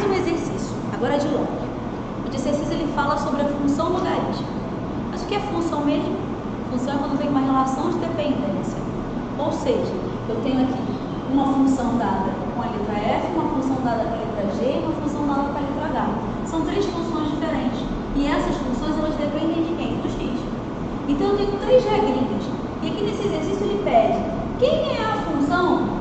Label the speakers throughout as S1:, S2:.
S1: um exercício, agora de log. O exercício ele fala sobre a função logaritmo. Mas o que é função mesmo? Função é quando tem uma relação de dependência. Ou seja, eu tenho aqui uma função dada com a letra F, uma função dada com a letra G e uma função dada com a letra H. São três funções diferentes. E essas funções elas dependem de quem? Do x. Então eu tenho três regrinhas. E aqui nesse exercício ele pede quem é a função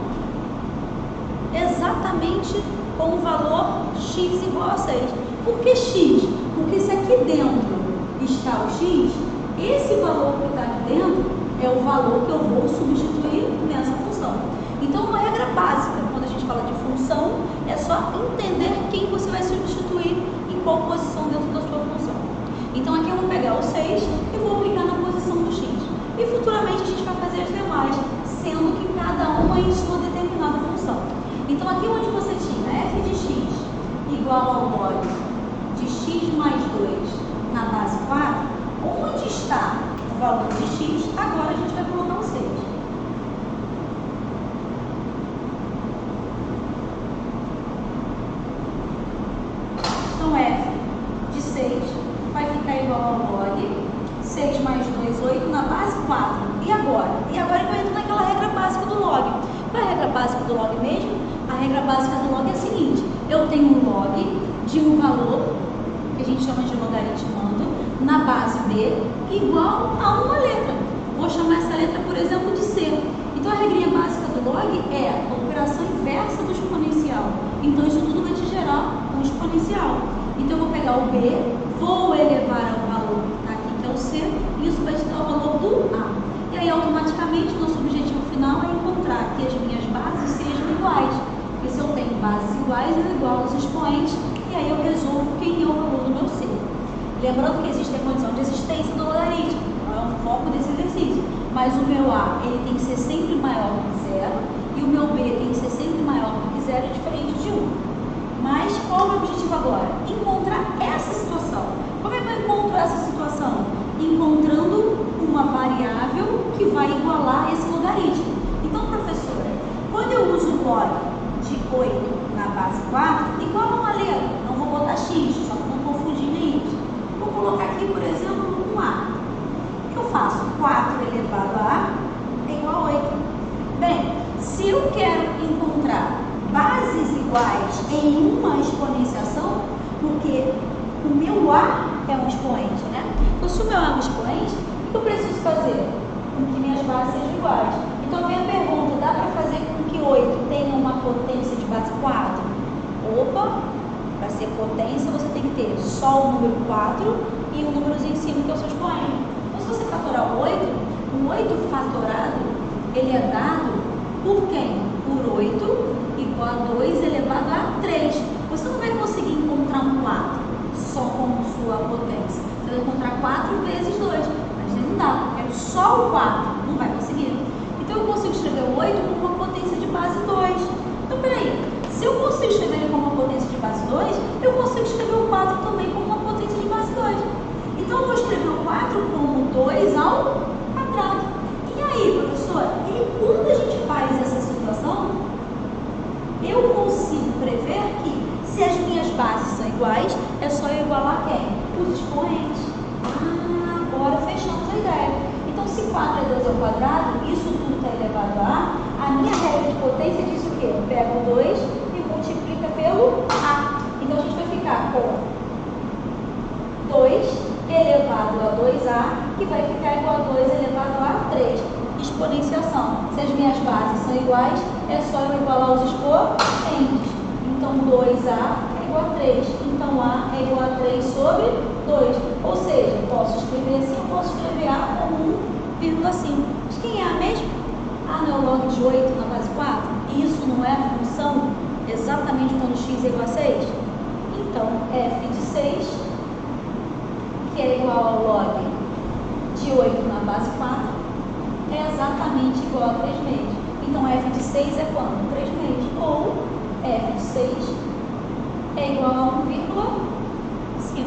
S1: exatamente com o valor x igual a 6. Por que x? Porque se aqui dentro está o x, esse valor que está aqui dentro é o valor que eu vou substituir nessa função. Então, uma regra básica, quando a gente fala de função, é só entender quem você vai substituir em qual posição dentro da sua função. Então, aqui eu vou pegar o 6 e vou aplicar na posição do x. E futuramente a gente vai fazer as demais, sendo que cada uma em sua determinada função. Então, aqui onde você tinha f de x igual ao log de x mais 2 na base 4, onde está o valor de x, agora a gente vai colocar o 6. Então, f de 6 vai ficar igual ao log 6 mais 2, 8 na base 4. E agora? E agora eu entro naquela regra básica do log. Qual é a regra básica do log mesmo? A regra básica do log é a seguinte: eu tenho um log de um valor, que a gente chama de logaritmando, na base B, igual a uma letra. Vou chamar essa letra, por exemplo, de C. Então, a regrinha básica do log é a operação inversa do exponencial. Então, isso tudo vai te gerar um exponencial. Então, eu vou pegar o B, vou elevar ao valor aqui, que é o C, e isso vai te dar o valor do A. E aí, automaticamente, o nosso objetivo final é encontrar que as minhas bases sejam iguais. Porque se eu tenho bases iguais, eu igualo os expoentes, e aí eu resolvo quem é o valor do meu C. Lembrando que existe a condição de existência do logaritmo, não é o foco desse exercício. Mas o meu A ele tem que ser sempre maior que 0, e o meu B tem que ser sempre maior que 0, diferente de 1. Mas qual é o meu objetivo agora? Encontrar essa situação. Como é que eu encontro essa situação? Encontrando uma variável que vai igualar esse logaritmo. Então, professora, quando eu uso o log de 8 na base 4, igual a uma letra, não vou botar x, só para não confundir isso. Vou colocar aqui, por exemplo, um A. O que eu faço? 4 elevado a A é igual a 8. Bem, se eu quero encontrar bases iguais em uma exponenciação, porque o meu A é um expoente, né? Então, se o meu A é um expoente, o que eu preciso fazer? Com que minhas bases sejam iguais. Então, vem a pergunta, dá para fazer com que 8 tenha uma potência de base 4? Opa! Para ser potência, você tem que ter só o número 4 e o númerozinho em cima, que é o seu expoente. Então, se você fatorar o 8, o 8 fatorado, ele é dado por quem? Por 8 igual a 2 elevado a 3. Você não vai conseguir encontrar um 4 só como sua potência. Você vai encontrar 4 vezes 2, mas não dá, eu quero só o 4, não vai conseguir. Então, eu consigo escrever o 8 como uma potência de base 2. Então, peraí. Se eu consigo escrever ele como uma potência de base 2, eu consigo escrever o 4 também como uma potência de base 2. Então, eu vou escrever o 4 como 2 ao quadrado. E aí, professora, e quando a gente faz essa situação, eu consigo prever que, se as minhas bases são iguais, é só eu igualar quem? Os expoentes. Ah, agora fechamos a ideia. Então, se 4 é 2 ao quadrado, isso tudo está elevado a minha regra de potência diz o quê? Eu pego o 2 e multiplica pelo A. Então, a gente vai ficar com 2 elevado a 2A, que vai ficar igual a 2 elevado a 3. Exponenciação. Se as minhas bases são iguais, é só eu igualar os expoentes. Então, 2A é igual a 3. Então, A é igual a 3 sobre 2. Ou seja, eu posso escrever assim, eu posso escrever A como 1,5. Mas quem é A mesmo? A não é o log de 8 na base 4? E isso não é a função exatamente quando x é igual a 6? Então, f de 6, que é igual ao log de 8 na base 4, é exatamente igual a 3 meios. Então, f de 6 é quanto? 3 meios. Ou f de 6 é igual a 1,5.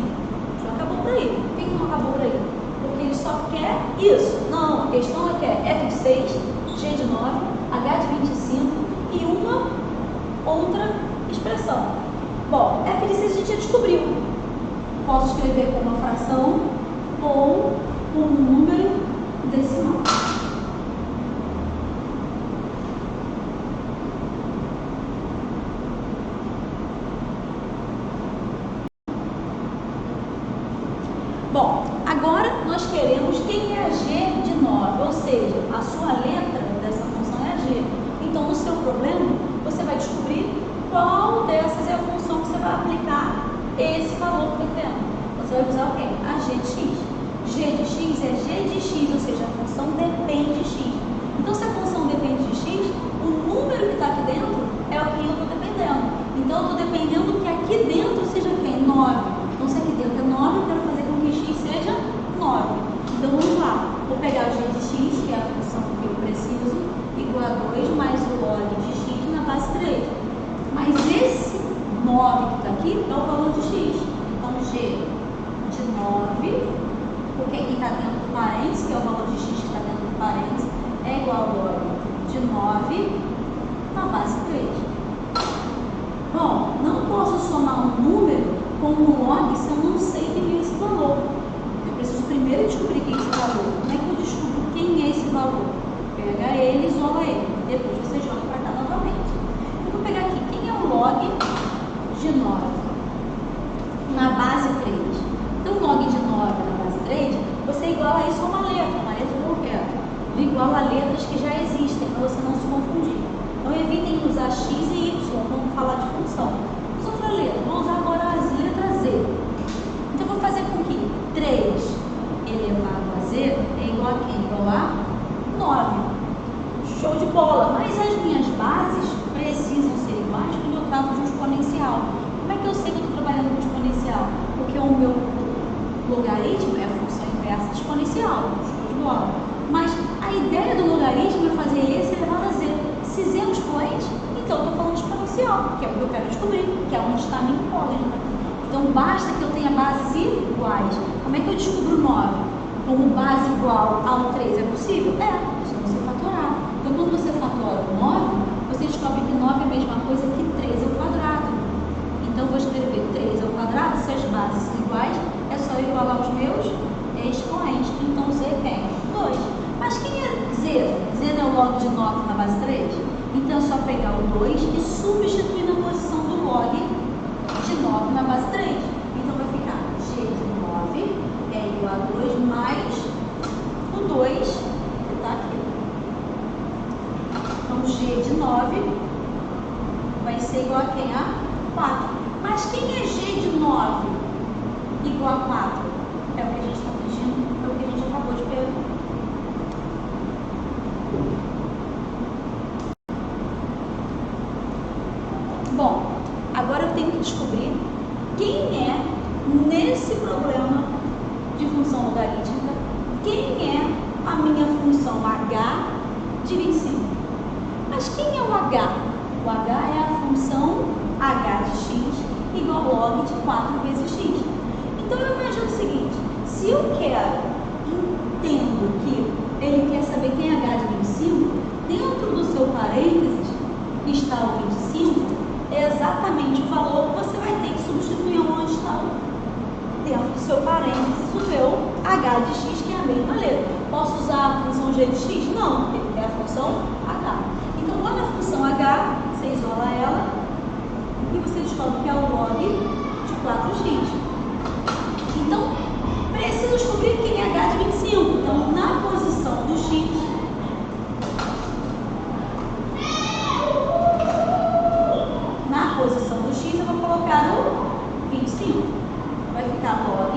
S1: Já acabou por aí. Por que não acabou por aí? Porque ele só quer isso. Não, a questão é que é f de 6, g de 9, h de 25 e uma outra expressão. Bom, f de 6 a gente já descobriu. Posso escrever como uma fração ou um número decimal. Bom, agora nós queremos quem é a g de 9, ou seja, a sua letra dessa função é a g. Então, no seu problema, você vai descobrir qual dessas é a função que você vai aplicar esse valor que está tendo. Você vai usar o quê? A g de x. G de x é g de x, ou seja, a função depende de x. Então, se a função depende de x, o número que está aqui dentro é o que eu estou dependendo. Então, eu estou dependendo que aqui dentro seja quem? 9. Então, se aqui dentro é 9, eu quero fazer com que x seja 9. Então, vamos lá. Vou pegar o g de x, que é a função que eu preciso, igual a 2 mais o log de x na base 3. Mas esse 9 que está aqui é o valor de x. Então, g de 9, porque aqui está dentro do parênteses, que é o valor de x que está dentro do parênteses, é igual ao log de 9 na base 3. Bom, não posso somar um número com um log se eu não sei quem é esse valor. Eu preciso primeiro descobrir quem é esse valor. Como é que eu descubro quem é esse valor? Pega ele, isola ele. Depois você joga para cá novamente. Eu vou pegar aqui, quem é o log de 9 na base 3? Então, o log de 9 na base 3, você iguala isso a uma letra qualquer. Iguala a letras que já existem, para você não se confundir. Então, evitem usar x e y quando falar de função. As outras letras, vou usar agora as letras z. Então, eu vou fazer com que 3 elevado a z é igual a quem? Igual a 9. Show de bola! Mas as minhas bases precisam ser iguais quando eu trato de um exponencial. Como é que eu sei que eu estou trabalhando com exponencial? Porque o meu logaritmo é a função inversa exponencial. Show de bola! Mas a ideia do logaritmo é fazer esse elevado a z. Se z é um expoente, então eu estou falando de exponencial, que é o que eu quero descobrir, que é onde está a minha incógnita. Então, basta que eu tenha bases iguais. Como é que eu descubro 9? Como base igual ao 3 é possível? É, só você fatorar. Então, quando você fatora o 9, você descobre que 9 é a mesma coisa que 3 ao quadrado. Então, eu vou escrever 3 ao quadrado, se as bases são iguais, é só igualar os meus expoentes. Então, z é quem? 2. Mas quem é z? Z não é o log de 9 na base 3? Então, é só pegar o 2 e substituir na posição do log de 9 na base 3. Então, vai ficar g de 9 é igual a 2 mais o 2 que está aqui. Então, g de 9 vai ser igual a quem? A 4. Mas quem é g de 9 igual a 4? É o que a gente está pedindo, é o que a gente acabou de perguntar. Bom, agora eu tenho que descobrir quem é, nesse problema de função logarítmica, quem é a minha função h de 25. Mas quem é o h? O h é a função h de x igual a log de 4 vezes x. Então, eu imagino o seguinte, se eu entendo que ele quer saber quem é h de 25, dentro do seu parênteses está o 25, é exatamente o valor que você vai ter que substituir onde está dentro do seu parênteses o meu h de x, que é a mesma letra. Posso usar a função g de x? Não, porque é a função h. Então, lá na função h, você isola ela e você descobre que é o log de 4x. Então, preciso descobrir quem é h de 25. Então, na posição do x, eu vou colocar o 25. Vai ficar log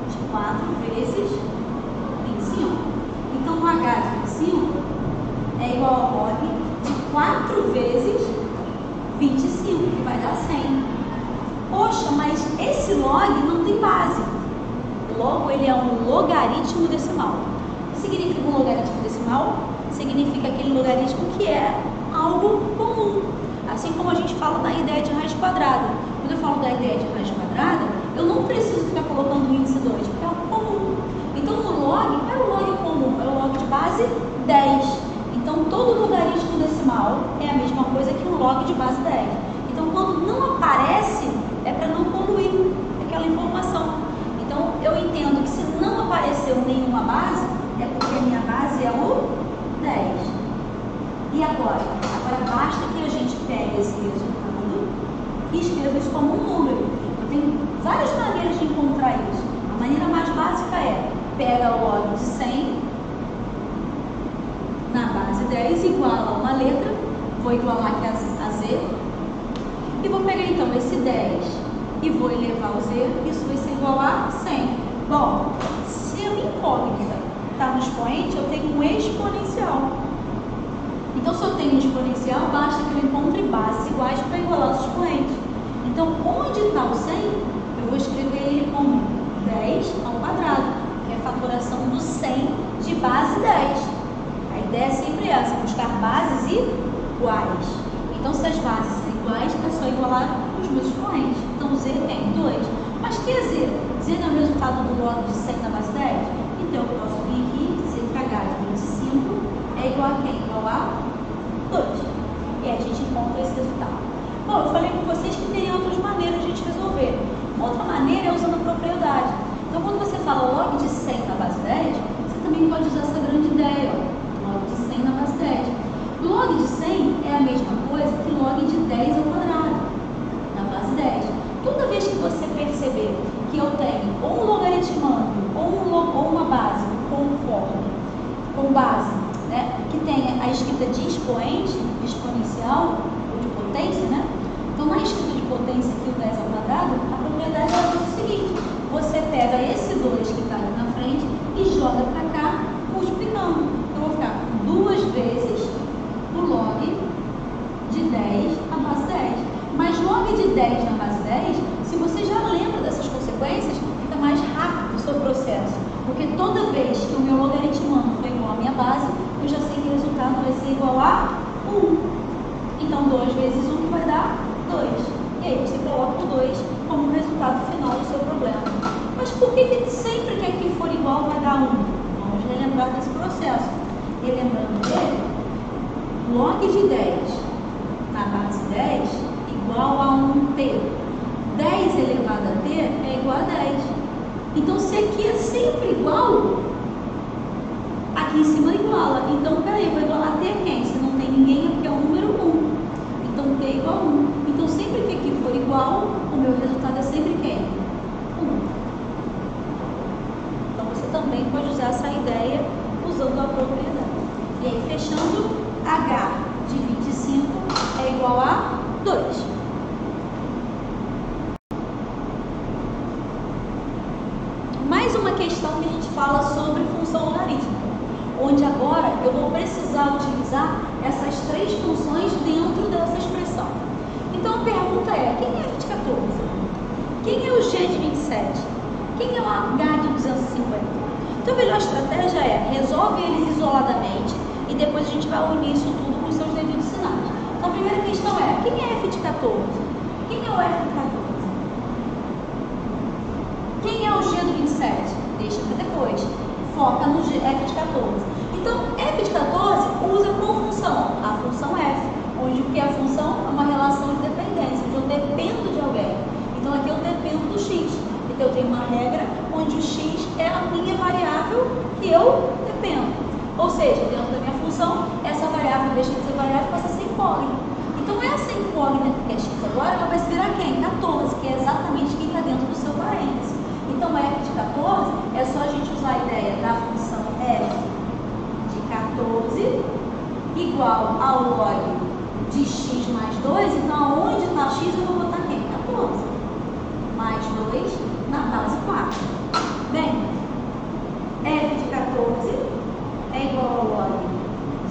S1: de 4 vezes 25. Então, o h de 25 é igual ao log de 4 vezes 25, que vai dar 100. Poxa, mas esse log não tem base. Logo, ele é um logaritmo decimal. O que significa um logaritmo decimal? Significa aquele logaritmo que é algo comum. Assim como a gente fala da ideia de raiz quadrada. Quando eu falo da ideia de raiz quadrada, eu não preciso ficar colocando o índice 2, porque é algo comum. Então, no log, é o log comum, é o log de base 10. Então, todo logaritmo decimal é a mesma coisa que um log de base 10. Então, quando não aparece é para não poluir aquela informação. Então, eu entendo que se não apareceu nenhuma base, é porque a minha base é o 10. E agora? Agora basta que a gente pegue esse resultado e escreva isso como um número. Eu tenho várias maneiras de encontrar isso. A maneira mais básica é, pega o log de 100 na base 10, iguala uma letra, vou igualar aqui a z, e vou pegar então esse 10 e vou elevar o z, isso vai ser igual a 100. Bom, se a minha incógnita está no expoente, eu tenho um exponencial. Então, se eu tenho um exponencial, basta que eu encontre bases iguais para igualar os expoentes. Então, onde está o 100, eu vou escrever ele como 10 ao quadrado, que é a fatoração do 100 de base 10. A ideia é sempre essa, buscar bases iguais. Então, se as bases são iguais, é só igualar os meus expoentes. Então, z tem 2. Mas que é z? Z não é o resultado do log de 100 na base 10? Então, eu posso vir aqui e dizer que h de 25 é igual a quem? Igual a 2. E aí a gente encontra esse resultado. Bom, eu falei com vocês que tem outras maneiras de a gente resolver. Uma outra maneira é usando a propriedade. Então, quando você fala log de 100 na base 10, você também pode usar essa grande ideia, ó. Log de 100 na base 10. Log de 100 é a mesma coisa que log de 10 ao quadrado, na base 10. Toda vez que você perceber que eu tenho ou um logaritmando ou uma base com base, né, que tenha a escrita de expoente, de exponencial ou de potência, né? Então, na escrita de potência aqui, o 10 ao quadrado, a propriedade ela diz o seguinte: você pega esse 2 que está ali na frente e joga para cá, multiplicando. Eu vou ficar com 2 vezes o log de 10 na base 10. Mas log de 10 na base 10, se você já lembra dessas consequências, fica mais rápido o seu processo. Porque toda vez que o meu logaritmando for igual à minha base, eu já sei que o resultado vai ser igual a 1. Então, 2 vezes 1 que vai dar 2. E aí você coloca o 2 como resultado final do seu problema. Mas por que sempre que aqui for igual vai dar 1? Vamos relembrar desse processo. E lembrando dele, log de 10 na base 10 igual a 1t. 10 elevado a t é igual a 10. Então, se aqui é sempre igual, aqui em cima iguala. Então, peraí, eu vou igualar t a quem? Se não tem ninguém, aqui é o número 1. Então, t é igual a 1. Então, sempre que aqui for igual, o meu resultado é sempre quem? 1. Então, você também pode usar essa ideia usando a propriedade. E aí, fechando, h de 25 é igual a 2. Mais uma questão que a gente fala sobre função logarítmica, onde agora eu vou precisar utilizar essas 3 funções dentro dessa expressão. Então a pergunta é, quem é 2014? Quem é o g de 27? Quem é o h de 250? Então a melhor estratégia é, resolve eles isoladamente e depois a gente vai unir isso tudo com os seus devidos sinais. Então a primeira questão é, quem é f de 14? Quem é o f de 14? Quem é o g do 27? Deixa para depois. Foca no g, f de 14. Então, f de 14 usa qual função? A função f, onde o que é a função? É uma relação de dependência, onde eu dependo de alguém. Então, aqui eu dependo do x. Então, eu tenho uma regra onde o x é a minha variável que eu dependo. Ou seja, dentro da minha função, essa variável deixa de ser variável e passa a ser incógnita. Então, essa incógnita que é x agora, ela vai se virar quem? 14, que é exatamente quem está dentro do seu parênteses. Então, f de 14 é só a gente usar a ideia da função f de 14 igual ao log de x mais 2. Então, onde está x, eu vou botar quem? 14. Mais 2 na base 4. Bem, f de 14 é igual ao log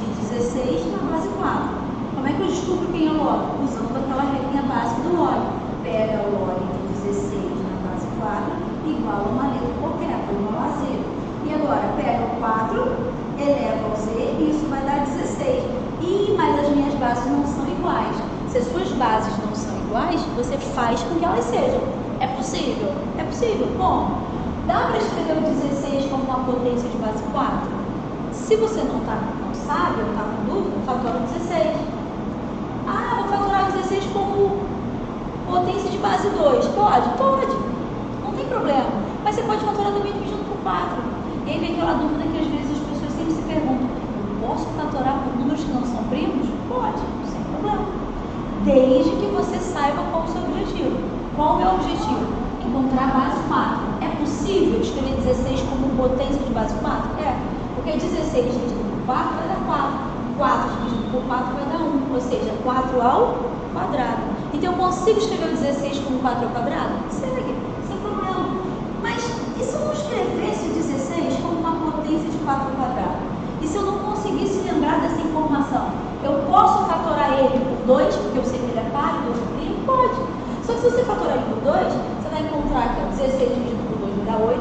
S1: de 16 na base 4. Como é que eu descubro quem é o log? Usando aquela regrinha básica do log. Pega o log de 16 na base 4 igual a uma letra qualquer, igual a z. E agora, pega o 4, eleva ao z, e isso vai dar 16. Mas as minhas bases não são iguais. Se as suas bases não são iguais, você faz com que elas sejam. É possível? É possível. Como? Dá para escrever o 16 como uma potência de base 4? Se você não sabe ou está com dúvida, fatora 16. Ah, vou fatorar 16 como Potência de base 2. Pode? Pode. Não tem problema. Mas você pode fatorar também dividindo por 4. E aí vem aquela dúvida que às vezes as pessoas sempre se perguntam: eu posso fatorar por números que não são primos? Pode, sem problema. Desde que você saiba qual é o seu objetivo. Qual o meu objetivo? Encontrar a base 4. É possível escrever 16 como potência de base 4? É. Porque 16 dividido por 4 vai dar 4. 4 dividido por 4 vai dar 1. Ou seja, 4 ao quadrado. Então eu consigo escrever o 16 como 4 ao quadrado? Segue, sem problema. Mas e se eu não escrevesse o 16 como uma potência de 4 ao quadrado? E se eu não conseguisse lembrar dessa informação? Eu posso fatorar ele por 2, porque eu sei que ele é par e 2 é primo? Pode. Só que se você fatorar ele por 2, você vai encontrar que 16 dividido por 2 vai dar 8,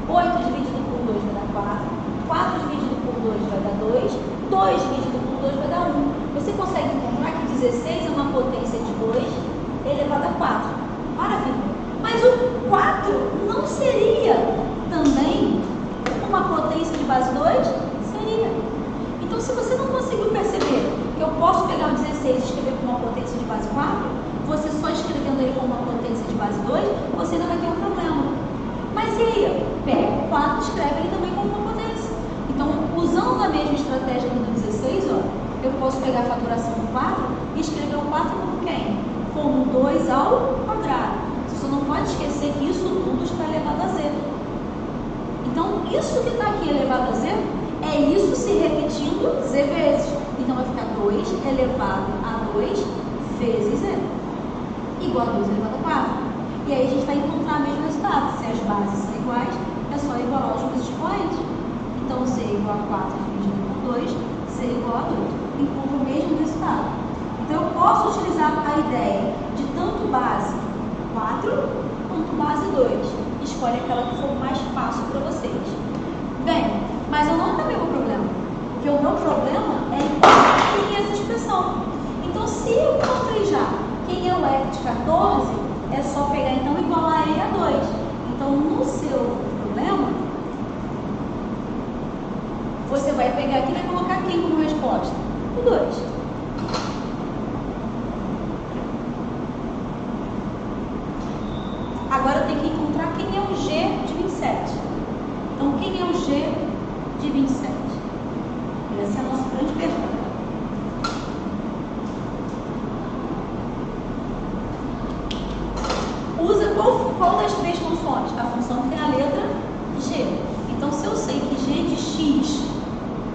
S1: 8 dividido por 2 vai dar 4, 4 dividido por 2 vai dar 2, 2 dividido por 2 vai dar 1. Você consegue encontrar que 16 é uma potência de 2 elevado a 4. Maravilha. Mas o 4 não seria também uma potência de base 2? Seria. Então, se você não conseguiu perceber que eu posso pegar o 16 e escrever como uma potência de base 4, você só escrevendo ele como uma potência de base 2, você ainda vai ter um problema. Mas e aí? Pega o 4 e escreve ele também como uma potência. Então, usando a mesma estratégia aqui do 16, ó, eu posso pegar a faturação do 4 e escrever o 4 como quem? Como 2 ao quadrado. Você não pode esquecer que isso tudo está elevado a zero. Então, isso que está aqui elevado a zero, é isso se repetindo z vezes. Então, vai ficar 2 elevado a 2 vezes z. Igual a 2 elevado a 4. E aí a gente vai encontrar o mesmo resultado. Se as bases são iguais, é só igualar os números expoentes. Então, z igual a 4 dividido por 2, z igual a 8. Encontra o mesmo resultado. Então, eu posso utilizar a ideia de tanto base 4 quanto base 2. Escolhe aquela que for mais fácil para vocês. Bem, mas eu não acabei o problema. Porque o meu problema é encontrar essa expressão. Então, se eu encontrei já quem é o f de 14, é só pegar então e igualar ele a 2. Então, no seu problema, você vai pegar aqui e vai colocar quem como resposta? O 2. Agora eu tenho que encontrar quem é o g de 27. Então, quem é o g de 27? Essa é a nossa grande pergunta. Usa qual das três funções? A função que tem a letra g. Então, se eu sei que g de x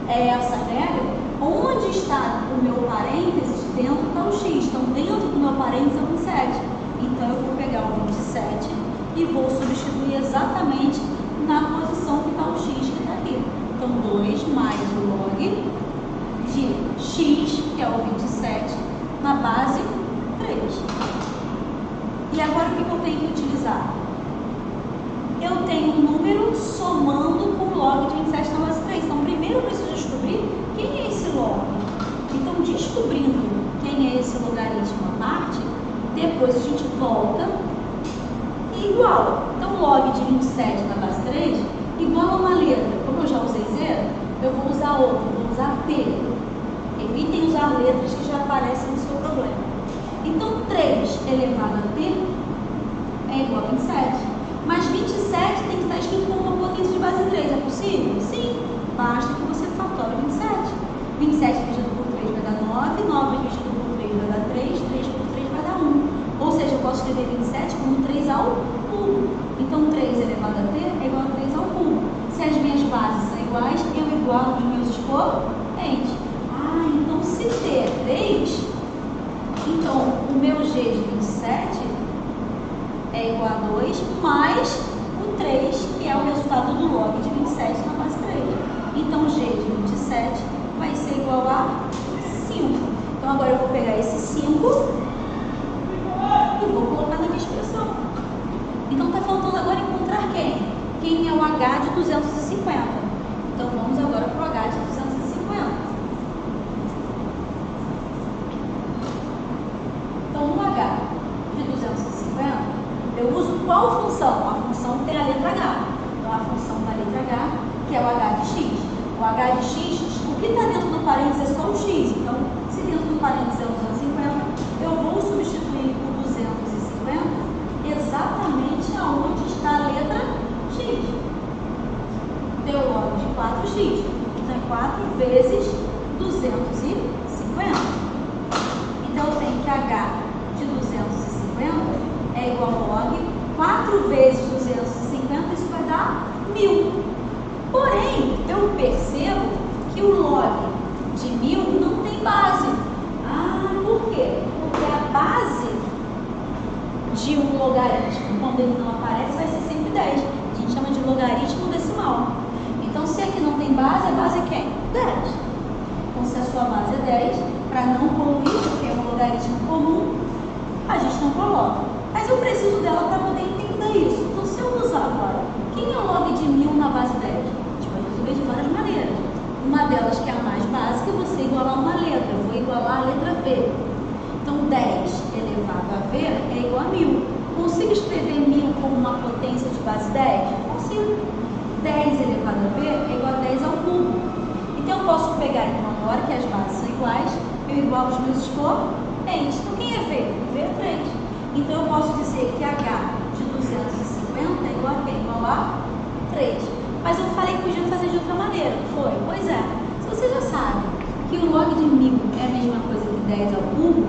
S1: é essa regra, onde está o meu parênteses? Dentro está o x. Então, dentro do meu parênteses é o 27. Então, eu vou pegar o 27 e vou substituir exatamente na posição que está o x que está aqui. Então, 2 mais o log de x, que é o 27, na base 3. E agora, o que eu tenho que utilizar? Eu tenho um número somando com o log de 27 na base 3. Então, primeiro eu preciso descobrir quem é esse log. Então, descobrindo quem é esse logaritmo à parte, depois a gente volta e iguala. Então, log de 27 na base 3 igual a uma letra. Como eu já usei zero, eu vou usar outra, vou usar t. Evitem usar letras que já aparecem no seu problema. Então, 3 elevado a t é igual a 27. Mas 27 tem que estar escrito como uma potência de base 3. É possível? Sim. Basta que você fatore 27. 27 dividido por 3 vai dar 9. 9 dividido por 3 vai dar 3. 3 por 3 vai dar 1. Ou seja, eu posso escrever 27 como 3 ao cubo. Então, 3 elevado a t é igual a 3 ao cubo. Se as minhas bases são iguais, eu igualo os meus expoentes. Ah, então se t é 3, então o meu g de 27 é igual a 2 mais o 3, que é o resultado do log de 27 na base 3. Então, g de 27 vai ser igual a 5. Então, agora eu vou pegar esse 5 e vou colocar na minha expressão. Então, está faltando agora encontrar quem? Quem é o h de 250. Então, vamos agora para o h de 250. Então, no h de 250, eu uso qual função? A função que tem a letra h. Então, a função da letra h, que é o h de x. O h de x, o que está dentro do parênteses é só o x. Então, se dentro do parênteses é 250, eu vou substituir por 250 vezes 250. Então, eu tenho que H de 250 é igual a log 4 vezes 250, isso vai dar 1000. Porém, eu percebo que o log de 1000 não tem base. Ah, por quê? Porque a base de um logaritmo, quando ele não aparece, vai ser sempre 10. A gente chama de logaritmo decimal. Então, se aqui não tem base, a base é quem? 10. Então, se a sua base é 10, para não poluir, porque é um logaritmo comum, a gente não coloca. Mas eu preciso dela para poder entender isso. Então, se eu usar agora, quem é o log de 1000 na base 10? A gente pode resolver de várias maneiras. Uma delas, que é a mais básica, você igualar uma letra. Eu vou igualar a letra V. Então, 10 elevado a V é igual a 1000. Consigo escrever 1000 como uma potência de base 10? Consigo. 10 elevado a V é igual a 10 ao cubo. Então, eu posso pegar, então, agora que as bases são iguais, eu igualo os meus expoentes. Então, quem é V? V é 3. Então, eu posso dizer que H de 250 é igual a quem? Igual a 3. Mas eu falei que podia fazer de outra maneira. Foi? Pois é. Se você já sabe que o log de 1000 é a mesma coisa que 10 ao cubo,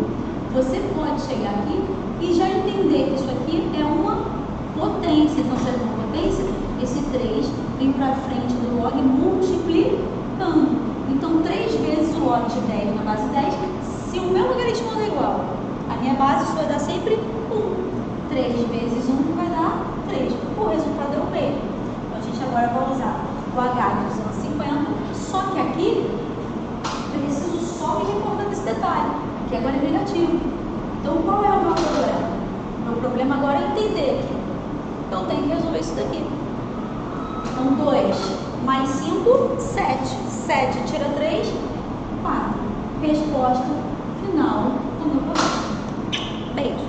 S1: você pode chegar aqui e já entender que isso aqui é uma potência. Então, se é uma potência, esse 3 vem para frente do log multiplicando. Então, 3 vezes o log de 10 na base 10, se o meu logaritmo é igual, a minha base isso vai dar sempre 1. 3 vezes 1 vai dar 3. O resultado é o mesmo. Então, a gente agora vai usar o H de 250, só que aqui, preciso só me recordar desse detalhe. Aqui agora é negativo. Então, qual é o meu problema? O meu problema agora é entender que eu tenho que resolver isso daqui. Então, 2 mais 5, 7. 7 tira 3, 4. Resposta final do meu problema. Beijo.